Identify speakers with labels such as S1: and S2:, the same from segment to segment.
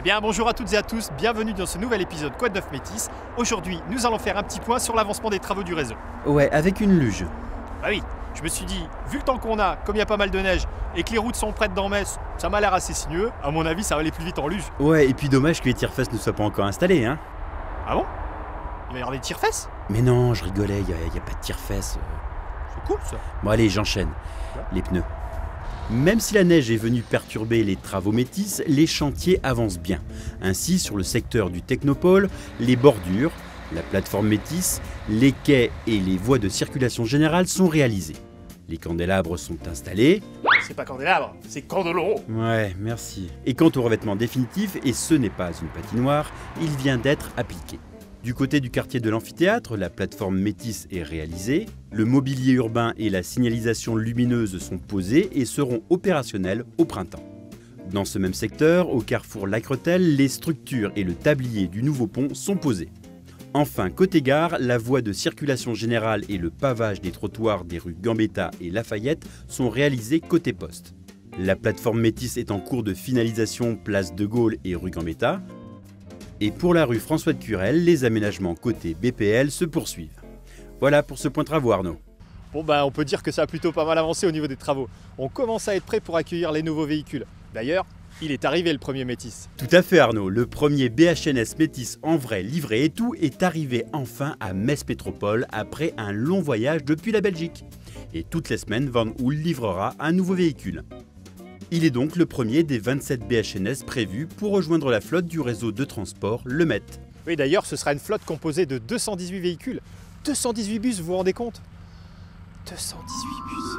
S1: bien bonjour à toutes et à tous, bienvenue dans ce nouvel épisode Quoi de neuf Métis. Aujourd'hui, nous allons faire un petit point sur l'avancement des travaux du réseau.
S2: Ouais, avec une luge.
S1: Bah oui, je me suis dit, vu le temps qu'on a, comme il y a pas mal de neige et que les routes sont prêtes dans Metz, ça m'a l'air assez sinueux. À mon avis, ça va aller plus vite en luge.
S2: Ouais, et puis dommage que les tire-fesses ne soient pas encore installés, hein.
S1: Ah bon? Il va y avoir des tire-fesses?
S2: Mais non, je rigolais, y a pas de tire-fesses.
S1: C'est cool ça.
S2: Bon allez, j'enchaîne. Les pneus. Même si la neige est venue perturber les travaux Métis, les chantiers avancent bien. Ainsi, sur le secteur du Technopole, les bordures, la plateforme Métis, les quais et les voies de circulation générale sont réalisés. Les candélabres sont installés.
S1: C'est pas candélabre, c'est candeloro.
S2: Ouais, merci. Et quant au revêtement définitif, et ce n'est pas une patinoire, il vient d'être appliqué. Du côté du quartier de l'amphithéâtre, la plateforme Métis est réalisée, le mobilier urbain et la signalisation lumineuse sont posés et seront opérationnels au printemps. Dans ce même secteur, au carrefour Lacretel, les structures et le tablier du nouveau pont sont posés. Enfin, côté gare, la voie de circulation générale et le pavage des trottoirs des rues Gambetta et Lafayette sont réalisés côté poste. La plateforme Métis est en cours de finalisation place de Gaulle et rue Gambetta. Et pour la rue François de Curelle, les aménagements côté BPL se poursuivent. Voilà pour ce point travaux, Arnaud.
S1: Bon bah on peut dire que ça a plutôt pas mal avancé au niveau des travaux. On commence à être prêt pour accueillir les nouveaux véhicules. D'ailleurs, il est arrivé le premier Métis.
S2: Tout à fait, Arnaud. Le premier BHNS Métis en vrai, livré et tout, est arrivé enfin à Metz Métropole après un long voyage depuis la Belgique. Et toutes les semaines, Van Hool livrera un nouveau véhicule. Il est donc le premier des 27 BHNS prévus pour rejoindre la flotte du réseau de transport Le Met.
S1: Oui d'ailleurs, ce sera une flotte composée de 218 véhicules. 218 bus, vous vous rendez compte? 218 bus.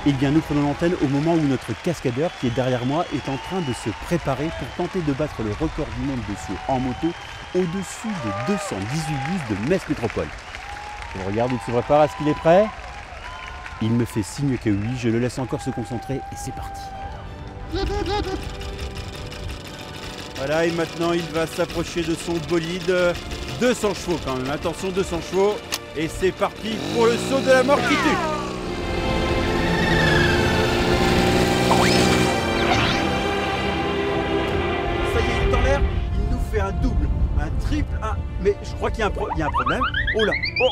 S2: Eh bien, nous prenons l'antenne au moment où notre cascadeur, qui est derrière moi, est en train de se préparer pour tenter de battre le record du monde de saut en moto au-dessus de 218 bus de Metz Métropole. Je regarde, il se prépare, est-ce qu'il est prêt? Il me fait signe que oui, je le laisse encore se concentrer et c'est parti. Voilà, et maintenant il va s'approcher de son bolide. 200 chevaux quand même, attention, 200 chevaux. Et c'est parti pour le saut de la mort qui tue. Ça y est, il est en l'air, il nous fait un double, un triple, un... Mais je crois qu'il y a un problème. Oh là, oh.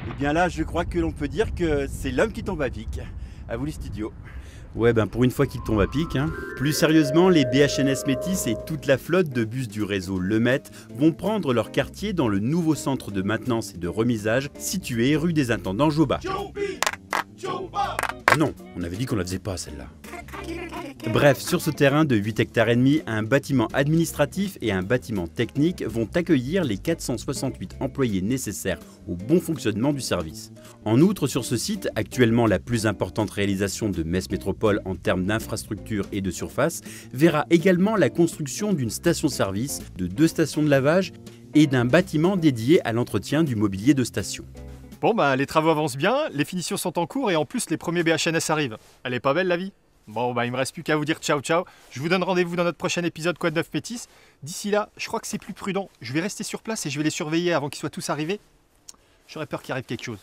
S2: Et bien là, je crois que l'on peut dire que c'est l'homme qui tombe à pic. À vous les studios. Ouais, ben pour une fois qu'il tombe à pic. Hein. Plus sérieusement, les BHNS Métis et toute la flotte de bus du réseau Le Met vont prendre leur quartier dans le nouveau centre de maintenance et de remisage situé rue des Intendants Joba. Ah non, on avait dit qu'on la faisait pas celle-là. Bref, sur ce terrain de 8 hectares et demi, un bâtiment administratif et un bâtiment technique vont accueillir les 468 employés nécessaires au bon fonctionnement du service. En outre, sur ce site, actuellement la plus importante réalisation de Metz Métropole en termes d'infrastructure et de surface, verra également la construction d'une station-service, de 2 stations de lavage et d'un bâtiment dédié à l'entretien du mobilier de station.
S1: Bon bah les travaux avancent bien, les finitions sont en cours et en plus les premiers BHNS arrivent. Elle est pas belle la vie? Bon bah il me reste plus qu'à vous dire ciao ciao. Je vous donne rendez-vous dans notre prochain épisode Quoi de neuf Métis. D'ici là, je crois que c'est plus prudent. Je vais rester sur place et je vais les surveiller avant qu'ils soient tous arrivés. J'aurais peur qu'il arrive quelque chose.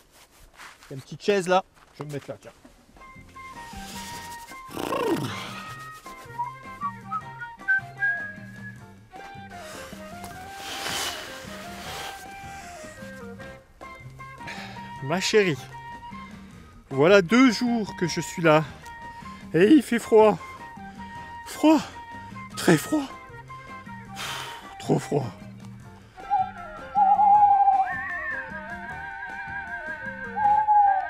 S1: Il y a une petite chaise là. Je vais me mettre là, tiens. Ma chérie, voilà 2 jours que je suis là. Et il fait froid. Froid. Très froid. Trop froid.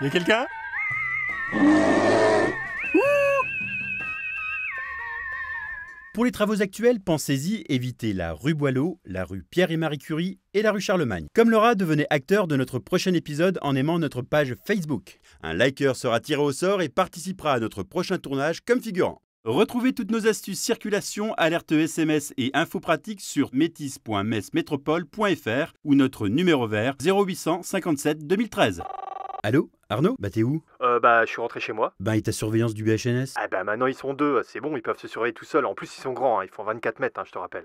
S1: Y a quelqu'un?
S2: Pour les travaux actuels, pensez-y, évitez la rue Boileau, la rue Pierre et Marie Curie et la rue Charlemagne. Comme Laura, devenez acteur de notre prochain épisode en aimant notre page Facebook. Un liker sera tiré au sort et participera à notre prochain tournage comme figurant. Retrouvez toutes nos astuces circulation, alertes SMS et infos pratiques sur metis.metz-métropole.fr ou notre numéro vert 0800 57 2013. Allô, Arnaud? T'es où?
S1: Je suis rentré chez moi.
S2: Et ta surveillance du BHNS?
S1: Maintenant ils sont deux, c'est bon, ils peuvent se surveiller tout seuls. En plus ils sont grands, ils font 24 mètres, je te rappelle.